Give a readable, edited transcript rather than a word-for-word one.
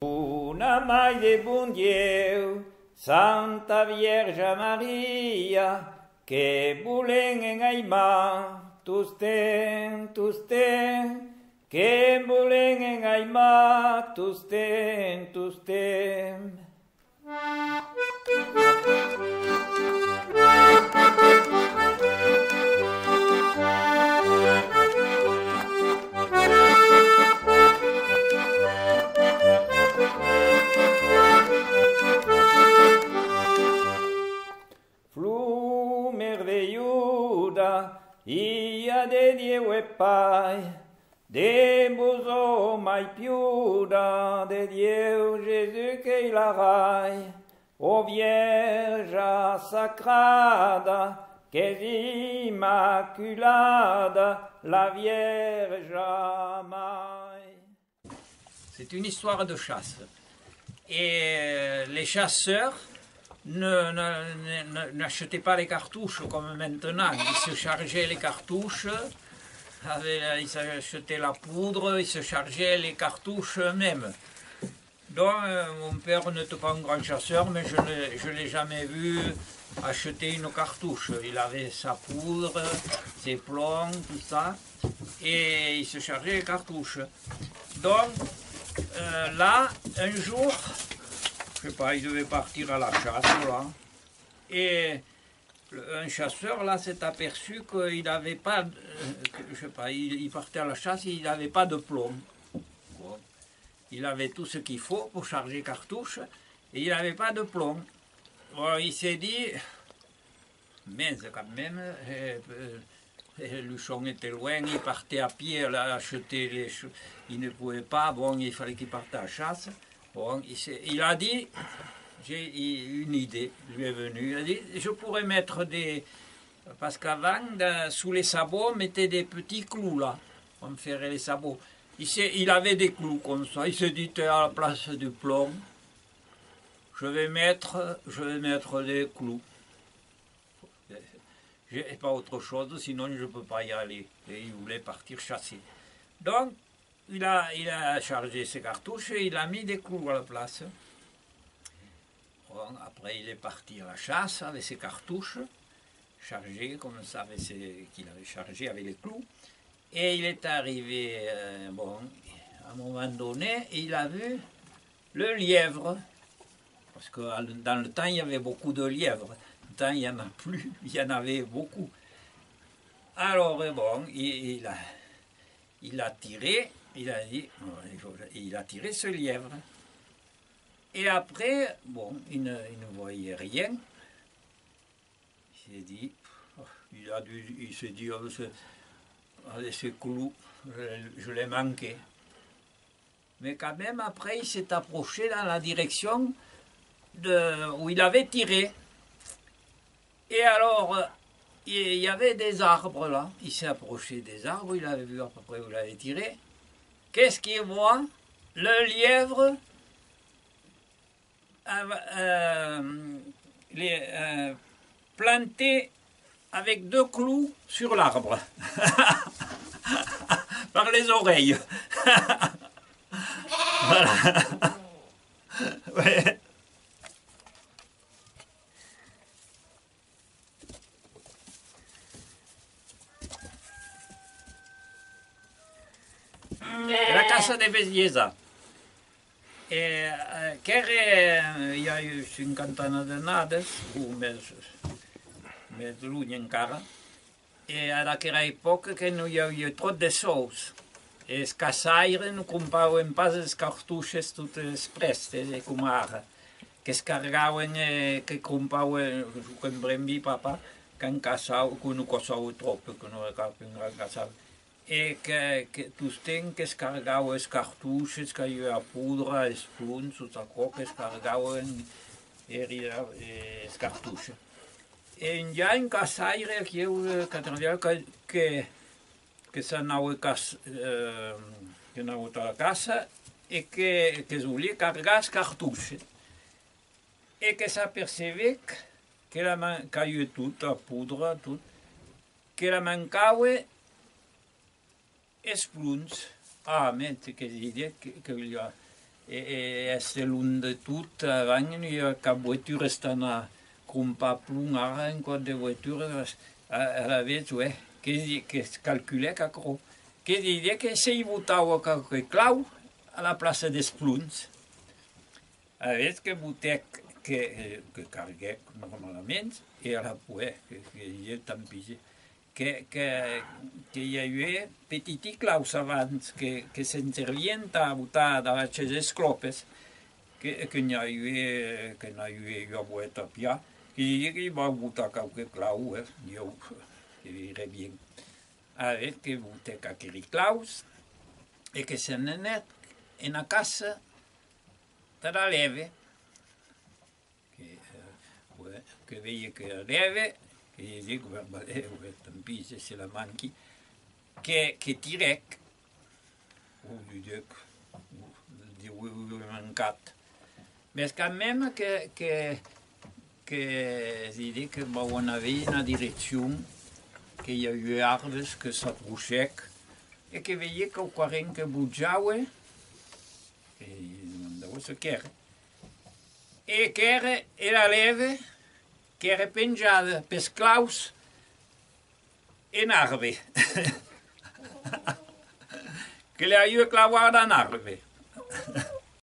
Una mai de bon Dieu, Santa Vierge Maria, que volen en aimar, tusten, que volen en aimar, tusten. Flu merveilluda, ia de Dieu e Pai, de boso mai piuda, de Dieu Jésus que il arai, o Vierge sacrada, que es immaculada, la Vierge Mai. C'est une histoire de chasse. Et les chasseurs n'achetaient pas les cartouches comme maintenant. Ils se chargeaient les cartouches, ils achetaient la poudre, ils se chargeaient les cartouches eux-mêmes. Donc mon père n'était pas un grand chasseur, mais je ne l'ai jamais vu acheter une cartouche. Il avait sa poudre, ses plombs, tout ça, et il se chargeait les cartouches. Donc là, un jour, je sais pas, il devait partir à la chasse, là, et un chasseur, là, s'est aperçu qu'il n'avait pas, je sais pas, il partait à la chasse, il n'avait pas de plomb. Bon. Il avait tout ce qu'il faut pour charger cartouche, et il n'avait pas de plomb. Bon, il s'est dit, mince quand même, Luchon était loin, il partait à pied, là, acheter les choses, il ne pouvait pas, bon, il fallait qu'il parte à la chasse. Bon, il a dit, j'ai une idée, lui est venue, il a dit, je pourrais mettre des, parce qu'avant, sous les sabots, on mettait des petits clous là, on ferait les sabots. Il avait des clous comme ça, il s'est dit, à la place du plomb, je vais mettre des clous. J'ai pas autre chose, sinon je ne peux pas y aller. Et il voulait partir chasser. Donc, il a chargé ses cartouches et il a mis des clous à la place. Bon, après, il est parti à la chasse avec ses cartouches, chargées comme ça, qu'il avait chargé avec les clous. Et il est arrivé, bon, à un moment donné, il a vu le lièvre. Parce que dans le temps, il y avait beaucoup de lièvres. Maintenant, il n'y en a plus, il y en avait beaucoup. Alors, bon, il a tiré, il a tiré ce lièvre. Et après, bon, il ne voyait rien. Il s'est dit, avec ces clous, je l'ai manqué. Mais quand même, après, il s'est approché dans la direction où il avait tiré. Et alors, il y avait des arbres là. Il s'est approché des arbres, il avait vu à peu près où il avait tiré. Qu'est-ce qu'il voit? Le lièvre planté avec 2 clous sur l'arbre. Par les oreilles. Voilà. Ouais. La casa de Bellesa. Hi ha 50 d'anades, o més lluny encara, i a aquella època que no hi havia tot de sous. Els caçaires no compraven pas les cartuixes totes prestes, com ara, que es carregaven, que compraven, que en Brembi, papa, que no caçava trop, que no caçava. E que tosten que es carregaven els cartuixes, que hi havia pudra, els punts, tot això que es carregaven els cartuixes. E hi ha un caçaire aquí a Catalunya que s'anava a la caça i que es volia carregar els cartuixes. I que s'apercebé que hi havia tot, la pudra, tot, que la mancava els punts. Ah, mentre que diria que essere l'un de tot, avant hi ha cap voitura estan a comprar plom, ara en quant de voitura, a la vez, que es calcula que cro. Que diria que se hi votava qualque clau a la plaça dels Ploms. A vez que votec que carguec normalment, i a la poe, que hi ha tan pigi, que hi havia petits claus abans que se'n servien a votar davant les clopes, que n'hi havia jo voet a pià, que diria que hi va votar qualque clau, jo diré bien. A veure que votec aquells claus, i que se n'anet en la casa de la leve, que veia que la leve, que dic, també se la manqui, que tirec, diu, mancat. Més que même que diré que va haver una direcció que hi havia arbres que s'approchec i que veia que el corrent que butjava, que demandava ce que era, i que era leve, que era penjada pels claus en arbre. Que li havia clavat en arbre.